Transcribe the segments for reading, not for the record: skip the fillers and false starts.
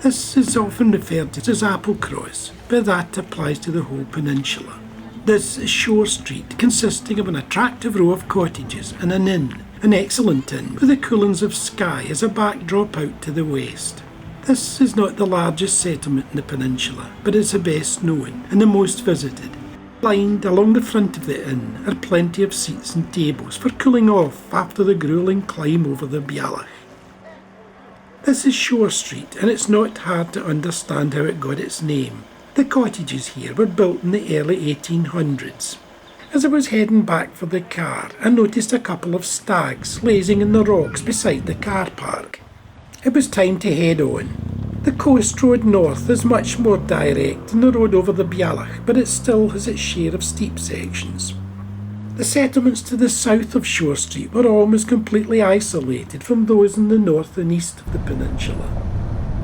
This is often referred to as Applecross, but that applies to the whole peninsula. This is Shore Street, consisting of an attractive row of cottages and an inn, an excellent inn with the coolings of Skye as a backdrop out to the west. This is not the largest settlement in the peninsula, but it's the best known and the most visited. Lined along the front of the inn are plenty of seats and tables for cooling off after the gruelling climb over the Bealach. This is Shore Street, and it's not hard to understand how it got its name. The cottages here were built in the early 1800s. As I was heading back for the car, I noticed a couple of stags lazing in the rocks beside the car park. It was time to head on. The coast road north is much more direct than the road over the Bealach, but it still has its share of steep sections. The settlements to the south of Shore Street were almost completely isolated from those in the north and east of the peninsula.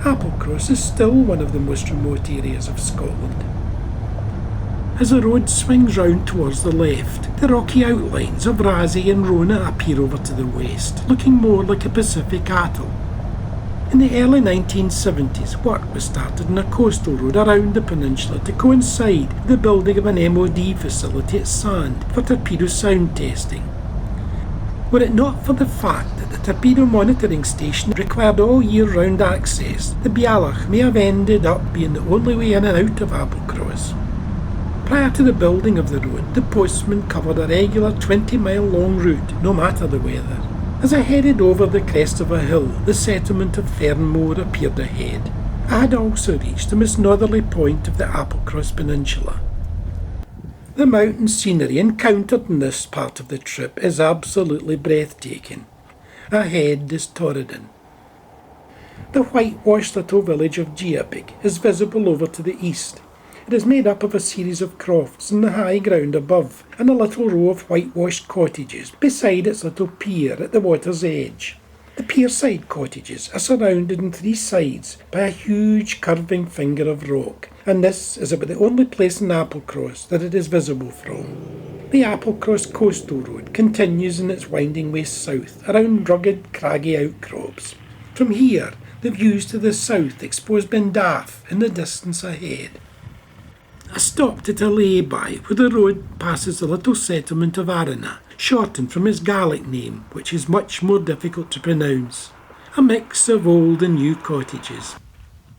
Applecross is still one of the most remote areas of Scotland. As the road swings round towards the left, the rocky outlines of Rasay and Rona appear over to the west, looking more like a Pacific atoll. In the early 1970s, work was started on a coastal road around the peninsula to coincide with the building of an MOD facility at Sand for torpedo sound testing. Were it not for the fact that the torpedo monitoring station required all year-round access, the Bealach may have ended up being the only way in and out of Applecross. Prior to the building of the road, the postman covered a regular 20-mile-long route, no matter the weather. As I headed over the crest of a hill, the settlement of Fearnmore appeared ahead. I had also reached the most northerly point of the Applecross Peninsula. The mountain scenery encountered in this part of the trip is absolutely breathtaking. Ahead is Torridon. The whitewashed little village of Shieldaig is visible over to the east. It is made up of a series of crofts on the high ground above and a little row of whitewashed cottages beside its little pier at the water's edge. The pierside cottages are surrounded on three sides by a huge curving finger of rock, and this is about the only place in Applecross that it is visible from. The Applecross coastal road continues in its winding way south around rugged, craggy outcrops. From here, the views to the south expose Bendaff in the distance ahead. I stopped at a lay-by where the road passes the little settlement of Arana, shortened from its Gaelic name, which is much more difficult to pronounce. A mix of old and new cottages.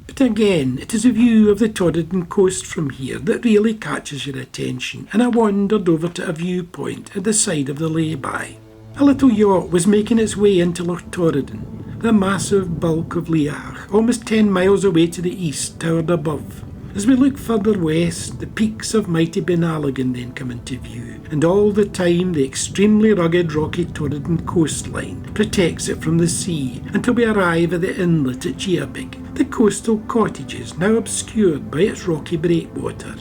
But again, it is a view of the Torridon coast from here that really catches your attention, and I wandered over to a viewpoint at the side of the lay-by. A little yacht was making its way into Loch Torridon. The massive bulk of Leach, almost 10 miles away to the east, towered above. As we look further west, the peaks of mighty Benalligan then come into view, and all the time the extremely rugged rocky Torridon coastline protects it from the sea until we arrive at the inlet at Cuaig, the coastal cottages now obscured by its rocky breakwater.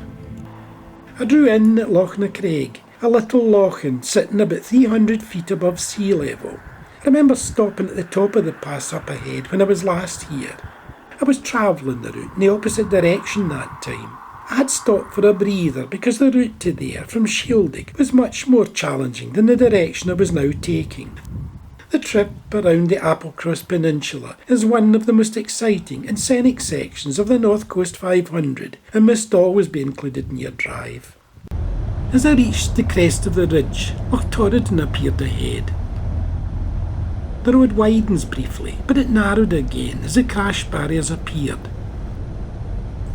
I drew in at Loch na Cuaig, a little lochan sitting about 300 feet above sea level. I remember stopping at the top of the pass up ahead when I was last here. I was travelling the route in the opposite direction that time. I had stopped for a breather because the route to there from Shieldaig was much more challenging than the direction I was now taking. The trip around the Applecross Peninsula is one of the most exciting and scenic sections of the North Coast 500 and must always be included in your drive. As I reached the crest of the ridge, Loch Torridon appeared ahead. The road widens briefly, but it narrowed again as the crash barriers appeared.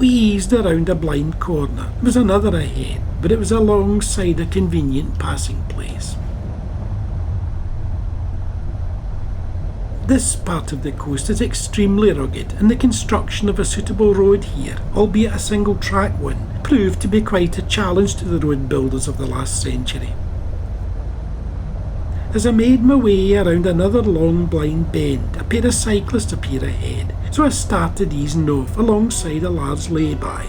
We eased around a blind corner. There was another ahead, but it was alongside a convenient passing place. This part of the coast is extremely rugged, and the construction of a suitable road here, albeit a single-track one, proved to be quite a challenge to the road builders of the last century. As I made my way around another long blind bend, a pair of cyclists appeared ahead, so I started easing off alongside a large lay-by.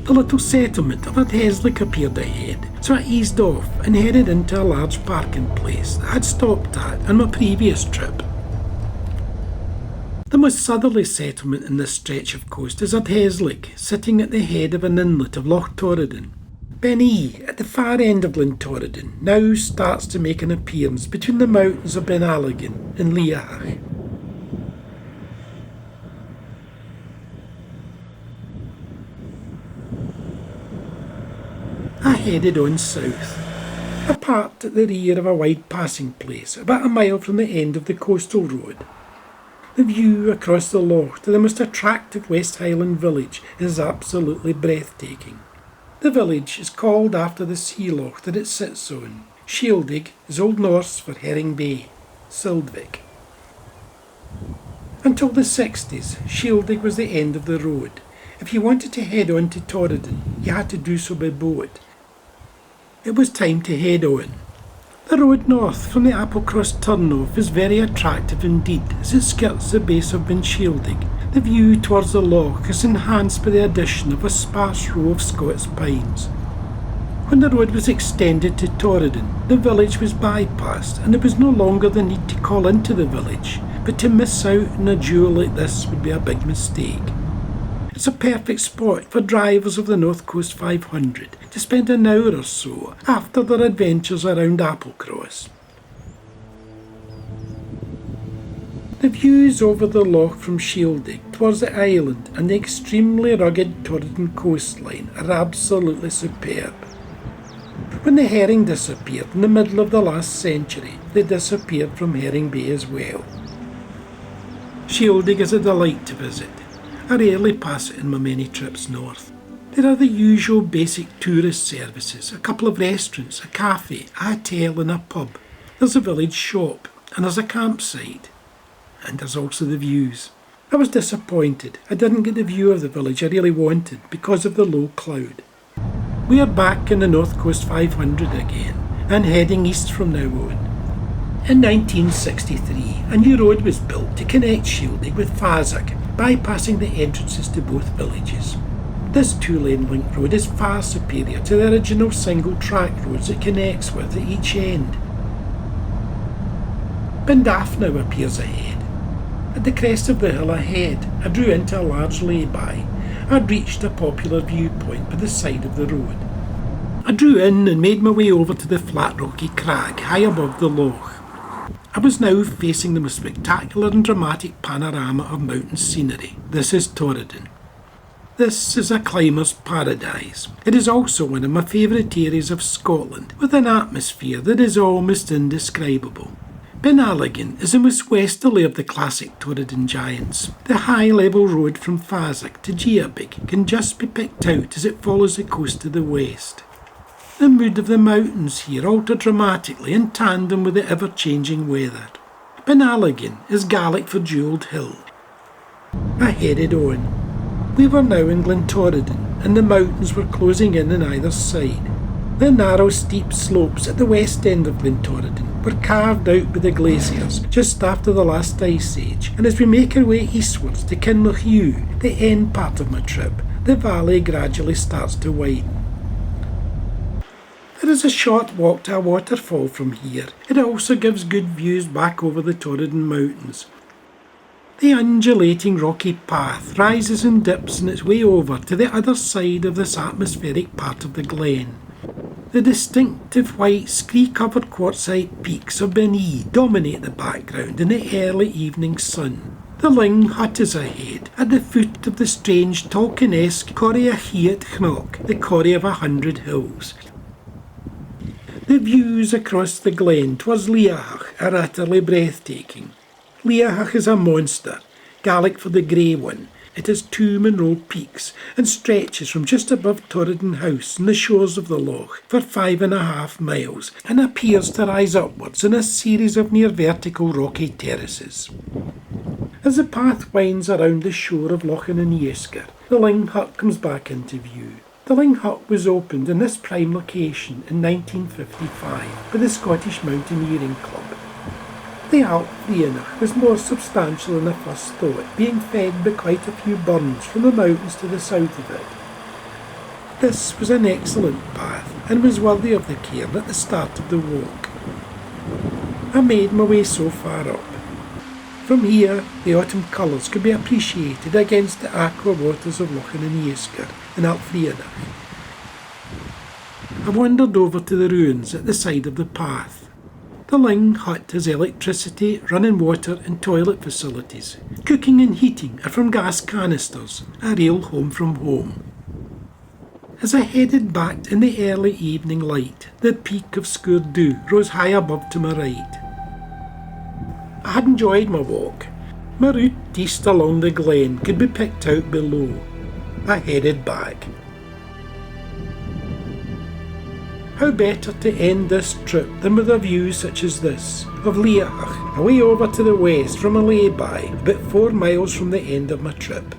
The little settlement of Ardhesley appeared ahead, so I eased off and headed into a large parking place that I had stopped at on my previous trip. The most southerly settlement in this stretch of coast is Hieldaig, sitting at the head of an inlet of Loch Torridon. B&E, at the far end of Glen Torridon, now starts to make an appearance between the mountains of Benalligin and Shieldaig. I headed on south. I parked at the rear of a wide passing place, about a mile from the end of the coastal road. The view across the loch to the most attractive West Highland village is absolutely breathtaking. The village is called after the sea loch that it sits on. Shieldaig is Old Norse for Herring Bay, Sildvik. Until the 60s, Shieldaig was the end of the road. If you wanted to head on to Torridon, you had to do so by boat. It was time to head on. The road north from the Applecross turnoff is very attractive indeed as it skirts the base of Shieldaig. The view towards the loch is enhanced by the addition of a sparse row of Scots pines. When the road was extended to Torridon, the village was bypassed and there was no longer the need to call into the village, but to miss out on a jewel like this would be a big mistake. It's a perfect spot for drivers of the North Coast 500 to spend an hour or so after their adventures around Applecross. The views over the loch from Shieldaig towards the island and the extremely rugged Torridon coastline are absolutely superb. When the herring disappeared in the middle of the last century, they disappeared from Herring Bay as well. Shieldaig is a delight to visit. I rarely pass it in my many trips north. There are the usual basic tourist services, a couple of restaurants, a cafe, a hotel and a pub. There's a village shop and there's a campsite. And there's also the views. I was disappointed. I didn't get the view of the village I really wanted because of the low cloud. We are back in the North Coast 500 again and heading east from now on. In 1963, a new road was built to connect Shieldaig with Cuaig, bypassing the entrances to both villages. This two-lane link road is far superior to the original single-track roads it connects with at each end. Bendaff now appears ahead. At the crest of the hill ahead, I drew into a large lay-by. I'd reached a popular viewpoint by the side of the road. I drew in and made my way over to the flat rocky crag high above the loch. I was now facing the most spectacular and dramatic panorama of mountain scenery. This is Torridon. This is a climber's paradise. It is also one of my favourite areas of Scotland, with an atmosphere that is almost indescribable. Benalligin is the most westerly of the classic Torridon giants. The high-level road from Cuaig to Shieldaig can just be picked out as it follows the coast to the west. The mood of the mountains here altered dramatically in tandem with the ever-changing weather. Benalligin is Gaelic for jewelled hill. I headed on. We were now in Glen Torridon and the mountains were closing in on either side. The narrow steep slopes at the west end of Glen Torridon were carved out by the glaciers just after the last ice age, and as we make our way eastwards to Kinlochew, the end part of my trip, the valley gradually starts to widen. There is a short walk to a waterfall from here. It also gives good views back over the Torridon mountains. The undulating rocky path rises and dips in its way over to the other side of this atmospheric part of the glen. The distinctive white scree-covered quartzite peaks of B&E dominate the background in the early evening sun. The Ling Hut is ahead, at the foot of the strange Tolkien-esque Cuaig Knock, the Corrie of 100 Hills. The views across the glen towards Shieldaig are utterly breathtaking. Shieldaig is a monster, Gaelic for the grey one. It has two Monroe peaks and stretches from just above Torridon House on the shores of the loch for 5.5 miles and appears to rise upwards in a series of near vertical rocky terraces. As the path winds around the shore of Loch Anniesker, the Ling Hut comes back into view. The Ling Hut was opened in this prime location in 1955 by the Scottish Mountaineering Club. The Fearnmore was more substantial than I first thought, being fed by quite a few burns from the mountains to the south of it. This was an excellent path and was worthy of the cairn at the start of the walk. I made my way so far up. From here, the autumn colours could be appreciated against the aqua waters of Loch an Easker and Fearnmore. I wandered over to the ruins at the side of the path. The Ling Hut has electricity, running water and toilet facilities. Cooking and heating are from gas canisters, a real home from home. As I headed back in the early evening light, the peak of Sgurdu rose high above to my right. I had enjoyed my walk. My route east along the glen could be picked out below. I headed back. How better to end this trip than with a view such as this, of Shieldaig, away over to the west from a lay-by, about 4 miles from the end of my trip.